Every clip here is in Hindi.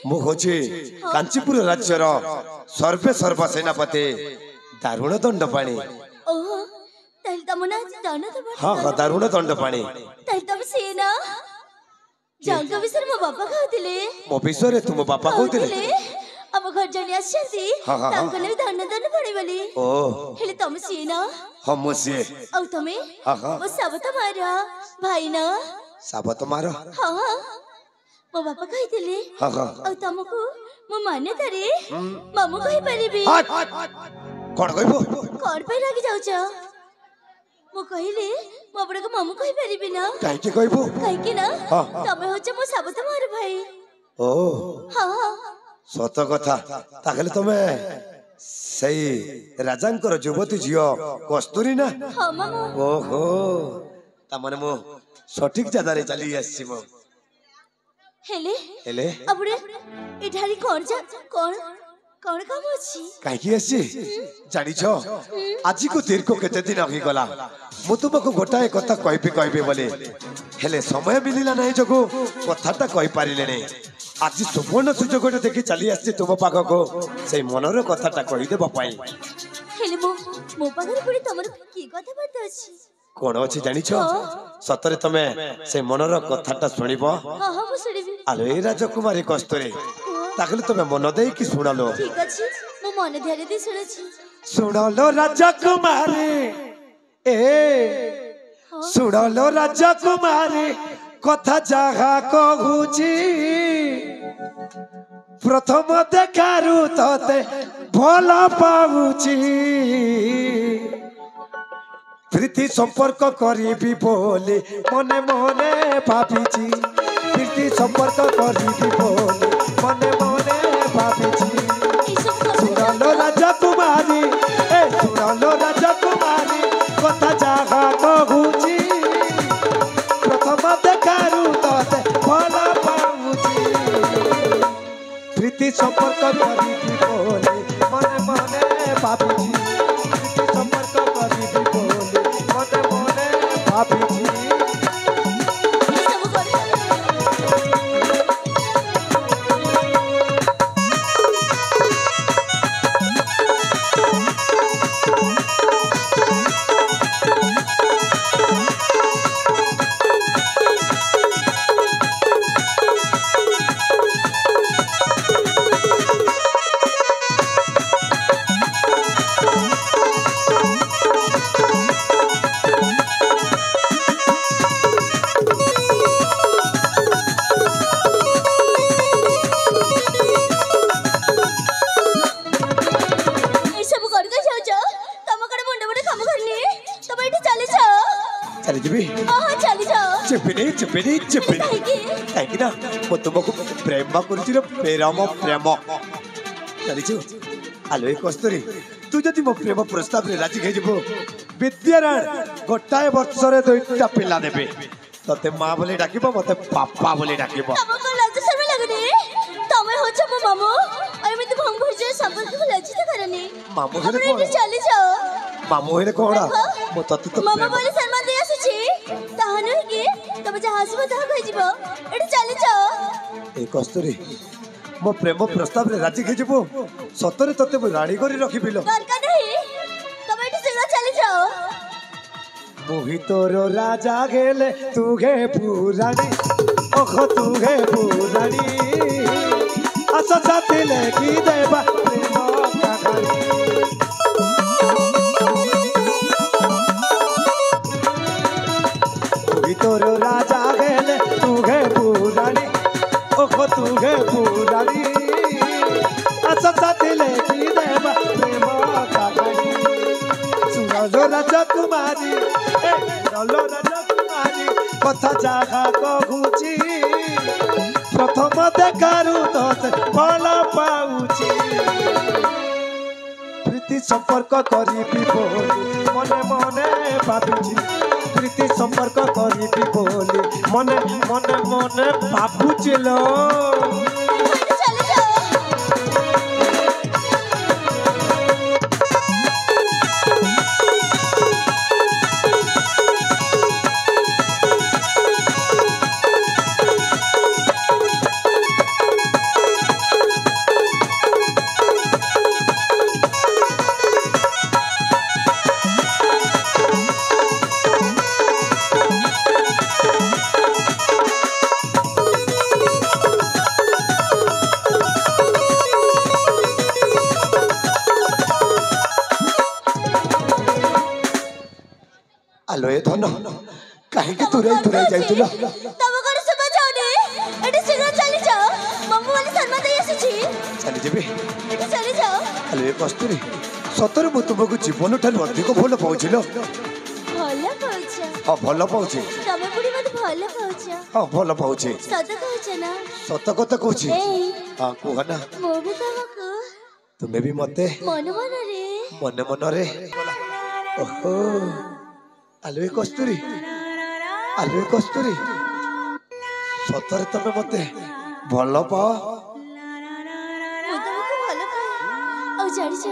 मु होची कांचीपुर राज्यर सर्वे सर्व सेनापति दारुण दंडपाणी। ओहो ताल तमना दंडपाणी। हां हां दारुण दंडपाणी। ताल तम सेना जांग विसर मो बापा कहतिले। मो विसरे तुम बापा कहतिले। अब घर जणी आछंती तांकले दंड पड़े बोली। ओ हेले तम सेना। हां मो से औ तमे हां हां मो साबत मारा भाई ना साबत मारो। हां मो बापा कहतिले। हां हां औ तमको मो माने तारे मामू कहि परिबी। कोन कहबो कोन पे लागी जाउछ मो कहिले मो बड़ को मामू कहि परिबी ना। काई के कहबो काई के ना हां तमे होछ मो साबत मार भाई। ओ हां सत कथा ताकले तमे सही राजांकर युवती झियो कस्तूरी ना। हां मामू। ओहो ता माने मो सठिक जगह चली आसी मो हेले हेले अबुरे इठारी कोन जा कोन कोन काम अछि काई की आसी जानि छ आज को तीर को केते दिन होई गला मु तुमको गोटाए कथा कहबे बोले हेले समय मिलिला नहीं जगो कथाटा कहि पारिले नहीं। आज सुवर्ण सुजोग देखि चली आसी तुम पाख को से मनर कथाटा कहि देबा पाई। हेले मो पाखरे पुरी तमर की कथा बात अछि कोन अछि जानि छ सतरे तमे से मनर कथाटा सुनिबो। हां हां मु सुनिबी। आलो ए राजकुमारी कस्तूरी ताकले तमे मन देई कि सुनालो। ठीक अछि मु मन ध्यान दे सुनछि। सुनालो राजकुमारी ए सुनालो राजकुमारी कथा जहा कहूची प्रथम देखारु तते भल पाउची प्रीति संपर्क करीबी बोली मने मने भाबिची प्रीति संपर्क करीबी बोली मने मने भाबिची। सुनालो राजकुमारी ए सुनालो राजकुमारी कथा जहा कहूची प्रथम देखारु तते भल पाउची प्रीति संपर्क करीबी बोली मने मने भाबिची प्रीति संपर्क करीबी बोली मने मने भाबिची। तुमको प्रेम प्रेम प्रेम आलो कस्तूरी तू जदि मो प्रेम प्रस्ताव रे राजी हो विद्यारायण गोटाए वर्षर दुईटा पिला देबे तते मां बोले डाकिबो मते पापा बोले डाकिबो। तमको लाज शर्म लागनी तमे होछ मो मामू एमिति भंग भजे संपर्क को लज्जित करनी मामू हेले कोन चली जाओ मामू हेले कोन मो तते तो मामा बोले शर्मा दे आसी ताहनु कि तमे जा हसबो ता कहि जिवो एठी चली जाओ। ए कस्तूरी मो प्रेम प्रस्ताव रे राजी हो सतरे तते मो राणी करी रखिबिलो दरकार नहीं तमे एठी शीघ्र चली जाओ। मोहितोर राजा गेले तू गे पुराणी ओख तू गे पुराणी आस साथी लेखी देबा प्रेम कहानी मोहितोर राजा गेले तू गे पुराणी ओख तू गे पुराणी आस साथी लेखी देबा प्रेम कहानी। सुनो राजकुमारी लो राजकुमारी कथा जहा कहूची प्रथम देखारु तते भल पाउची प्रीति संपर्क करीबी बोली मने मने भाबुची प्रीति संपर्क करीबी बोली मने मने मने भाबुची लो। আলো এ ধন কাহিকে তুরাই যাইছিল তব করে সুবা যাওনি এটি শীঘ্র চলে যাও মামু মানে শর্মা দেই আসছি চালি যাবি এটি চলে যাও আলো এ কস্তুরি সতরে মু তোমাকে জীবন ঠাରୁ ଅଧିକ ଭଲ ପାଉছিল ଭଲ ପାଉଛ ହଁ ଭଲ ପାଉଛି ତମେ ପୁଣି ମତେ ଭଲ ପାଉଛ ହଁ ଭଲ ପାଉଛି ସତ କହୁଛ ନା ସତ କଥା କହୁଛି ଏଇ ହଁ କୁହ ନା ମୁଁ ବି ତମକୁ ତୁମେ ବି ମତେ ମନ ମନରେ ମନେ ମନରେ ଓହୋ ଆଲୋ ଏ କସ୍ତୁରୀ ସତରେ ତମେ ମତେ ଭଲ ପାଅ ମୁଁ ତମକୁ ଭଲ ପାଏ ଆଉ ଜାଣିଛ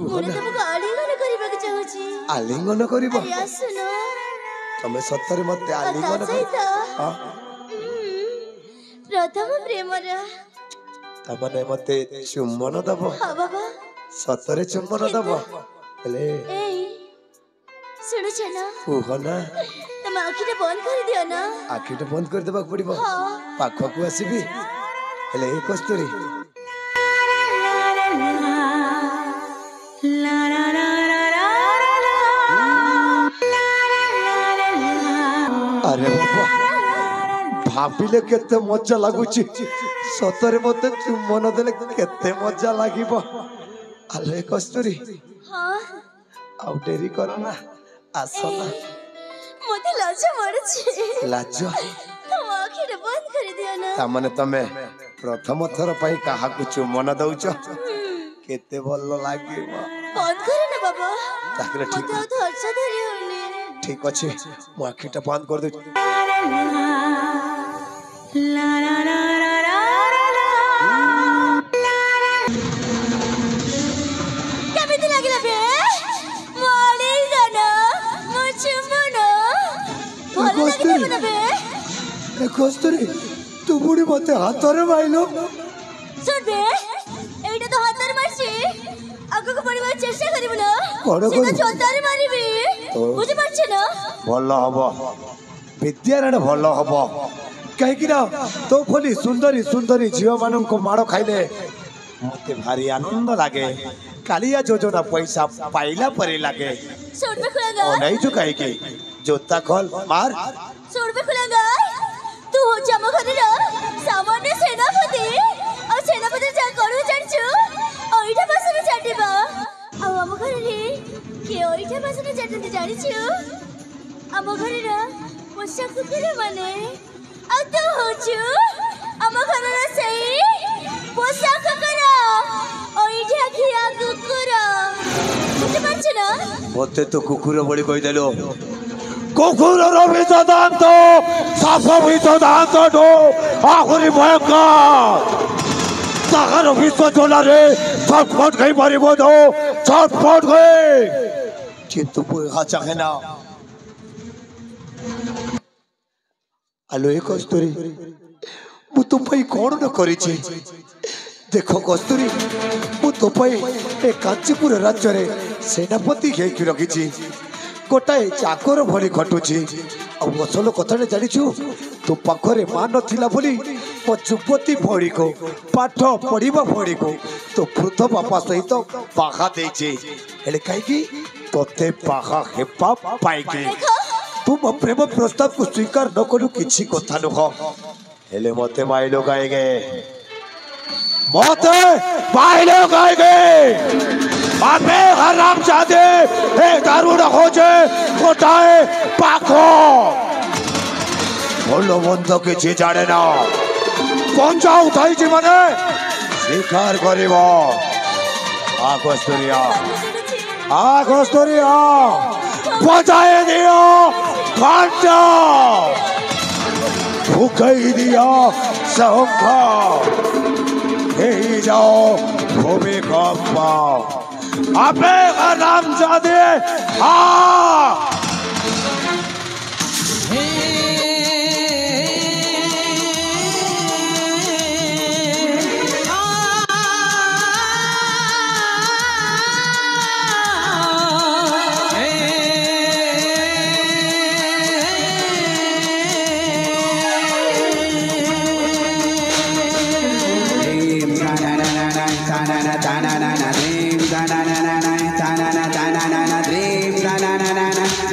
ମୁଁ ତମକୁ ଆଲିଙ୍ଗନ କରିବାକୁ ଚାହୁଁଛି ଆଲିଙ୍ଗନ କରିବ ଆରେ ଆସୁନ ତମେ ସତରେ ମତେ ଆଲିଙ୍ଗନ ସହିତ ହଁ ପ୍ରଥମ ପ୍ରେମର ତାମାନେ ମତେ ଚୁମ୍ବନ ଦବ ହଁ ବାବା ସତରେ ଚୁମ୍ବନ ଦବ ହେଲେ ଏଇ ଶୁଣୁଛ ନା କୁହ ନା ତମେ ଆଖିଟା ବନ୍ଦ କରିଦିଅ ନା ଆଖିଟା ବନ୍ଦ କରିଦେବାକୁ ପଡିବ ହଁ ପାଖକୁ ଆସିବି ହେଲେ ଏ କସ୍ତୁରୀ ଆରେ ବାବା ଭାବିଲେ କେତେ ମଜା ଲାଗୁଛି ସତରେ ମତେ ଚୁମ୍ବନ ଦେଲେ କେତେ ମଜା ଲାଗିବ ଆଲେ କସ୍ତୁରୀ ହଁ ଆଉ ଡେରି କର ନା ଆସ ନା ମତେ ଲାଜ ମାଡୁଛି ଲାଜ ତମ ଆଖିଟା ବନ୍ଦ କରିଦିଅ ନା ତାମାନେ ତମେ ପ୍ରଥମ ଥର ପାଇଁ କାହାକୁ ଚୁମ୍ବନ ଦଉଛ କେତେ ଭଲ ଲାଗିବ ବନ୍ଦ କର ନା ବାବା ତାହେଲେ ଠିକ ମତେ ଆଉ ଧୈର୍ଯ୍ୟ ଧରି ହଉନି ଠିକ ଅଛି ମୁଁ ଆଖିଟା ବନ୍ଦ କରିଦଉଛି କେମିତି ଲାଗିଲା ବେ ମୋ ଆଲିଙ୍ଗନ ମୋ ଚୁମ୍ବନ ଭଲ ଲାଗିଲା ନା ବେ ଏ କସ୍ତୁରୀ ତୁ ପୁଣି ମତେ ହାତରେ ମାଇଲୁ ଶୁଣ ବେ ଏଇଟା ତ ହାତରେ ମାରିଛି ଆଗକୁ ବଢିବାକୁ ଚେଷ୍ଟା କରିବୁ ନା କଣ ସିଧା କରିବୁ? ଜୋତାରେ ମାରିବି ବୁଝିପାରୁଛ ନା ଭଲ ହବ ବିଦ୍ୟାରାଣ ଭଲ ହବ କାହିଁକି ନା ତୋ ଭଳି ସୁନ୍ଦରୀ ଝିଅ ମାନଙ୍କୁ ମାଡ଼ ଖାଇଲେ ମତେ ଭାରି ଆନନ୍ଦ ଲାଗେ କାଳିଆ ଯୋଜନା ପଇସା ପାଇଲା ପରି ଲାଗେ ଶୁଣ ବେ ଖୁଲାଙ୍ଗା ଅନେଇଛୁ କାହିଁକି ଜୋତା ଖୋଲ ମାର ଶୁଣ ବେ ଖୁଲାଙ୍ଗା ତୁ ହଉଛି ଆମ ଘରର ସାମାନ୍ୟ ସେନାପତି ଆଉ ସେନାପତି ଯାହା କରିବ ଜାଣିଛୁ ଅଇଠା ବାସନ ଚାଟିବା ଆଉ ଆମ ଘରରେ କିଏ ଅଇଠା ବାସନ ଚାଟନ୍ତି ଜାଣିଛୁ ଆମ ଘରର ପୋଷା କୁକୁର ମାନେ ଆଉ ତୁ ହଉଛୁ ଆମ ଘରର ସେଇ ପୋଷା କୁକୁର ଅଇଠା ଖିଆ କୁକୁର ବୁଝିପାରୁଛୁ ନା ମତେ ତ କୁକୁର ଭଳି କହିଦେଲୁ କୁକୁରର ବିଷ ଦାନ୍ତ ସାପ ବିଷ ଦାନ୍ତଠୁ ଆହୁରି ଭୟଙ୍କର ତାହାର ବିଷ ଝୋଲାରେ ଛଟଫଟ ଖାଇ ପାରିବ ତ ଛଟଫଟ ଖାଇ କିନ୍ତୁ ମୁଁ ଏହା ଚାହେଁ ନା ଆଲୋ ଏ କସ୍ତୁରୀ ମୁଁ ତୋ ପାଇଁ କଣ ନ କରିଛି ଦେଖ କସ୍ତୁରୀ ମୁଁ ତୋ ପାଇଁ ଏ କାଞ୍ଚିପୁର ରାଜ୍ୟରେ ସେନାପତି ହେଇକି ରଖିଛି ଗୋଟାଏ ଚାକର ଭଳି ଘଟୁଛି ଆଉ ଅସଲ କଥାଟା ଜାଣିଛୁ ତୋ ପାଖରେ ମା ନଥିଲା ବୋଲି ମୋ ଯୁବତୀ ଭଉଣୀକୁ ପାଠ ପଢିବା ଭଉଣୀକୁ ତୋ ବୃଦ୍ଧ ବାପା ସହିତ ବାହା ଦେଇଛି ହେଲେ କାହିଁକି ତୋତେ ବାହା ହେବା ପାଇକି ତୁ ମୋ ପ୍ରେମ ପ୍ରସ୍ତାବକୁ ସ୍ୱୀକାର ନ କଲୁ କିଛି କଥା ନୁହଁ ହେଲେ ମତେ ମାଇଲୁ କାହିଁକି मौते पाइले गए अबे हराम जादे एक दारू न हो जाए कोटाए पाखो बोलो बंद किछि जाने ना पंजा उठाइछि माने स्वीकार करिब कस्तूरिया बजाए दियो घंटा फुकाई दिया शंखा जाओ भूमिकंप अबे हराम जादे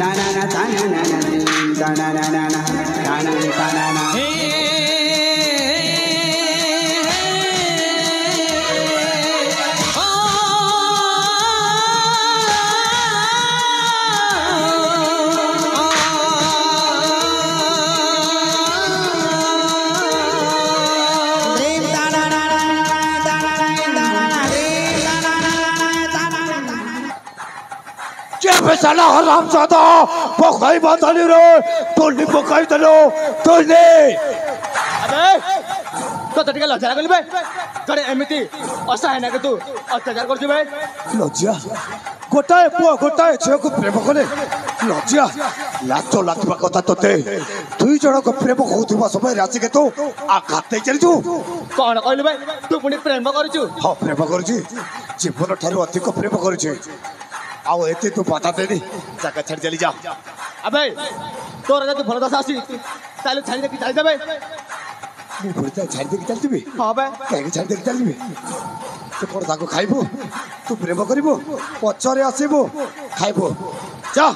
na na na बेचारा हरामजादा पकाई बांधली रे तोली पकाई देलो तोली अबे तो तटिका लज्जा लागली बे करे एमिति असहाय ना के तू अत्याचार करछु बे लज्जा गोटाए पुआ गोटाए झियो को प्रेम कले लज्जा लाचो लाचवा कथा तोते दुई जण को प्रेम होउथबा समय राशि के तू आघात दे चलजू कोन कहलु बे तू पुनी प्रेम करछु हां प्रेम करछि जीवन ठारू अधिक प्रेम करछि आओ एते तू बाधा देनी जाका छड़ चली जा अबे तोरा जदि भल दशा आसी ताले छाड़ी दे कि जाई देबे मु भरता छाड़ दे कि चलतिबे हां बे कहीं छाड़ दे कि चलतिबे तू कोन ताको खाइबो तू प्रेम करिबो पछरे आसीबो खाइबो जा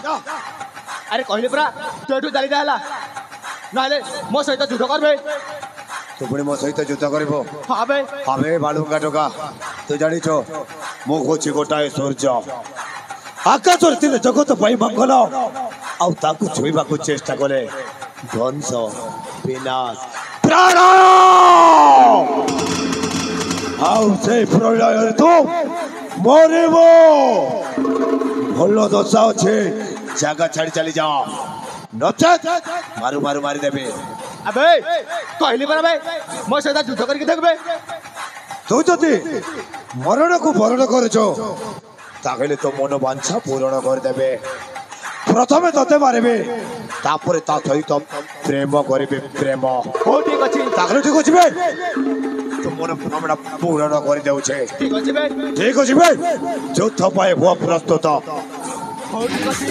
अरे कहले परा तू एठू जाली जाहला नाले मो सहित युद्ध करबे तू पुणी मो सहित युद्ध करिबो हां बे हमें बालुका टोका तू जानी छो मो खोची गोटाए सूर्य आकाश रे जगत पाई मंगल आउ ताकू छुईबा को चेष्टा करे ध्वंस विनाश प्राण आउ से प्रलय तो मरिबो भलो दशा छे जागा छाड़ी चली जाओ नचेत मारू मारू मारी देबे अबे कहले परा बे मो सहित युद्ध करके देखबे तू जदि मरण को बरण करछो ताकले तो मन वांछा पूर्ण कर देबे प्रथमे तते मारबे तापरे ता सहित प्रेम करबे प्रेम हो ठीक अछि ताकले ठीक अछि बे तो मन हमरा पूर्ण कर देउ छे ठीक अछि बे ठीक अछि बे युद्ध पाए हो प्रस्तुत हो ठीक अछि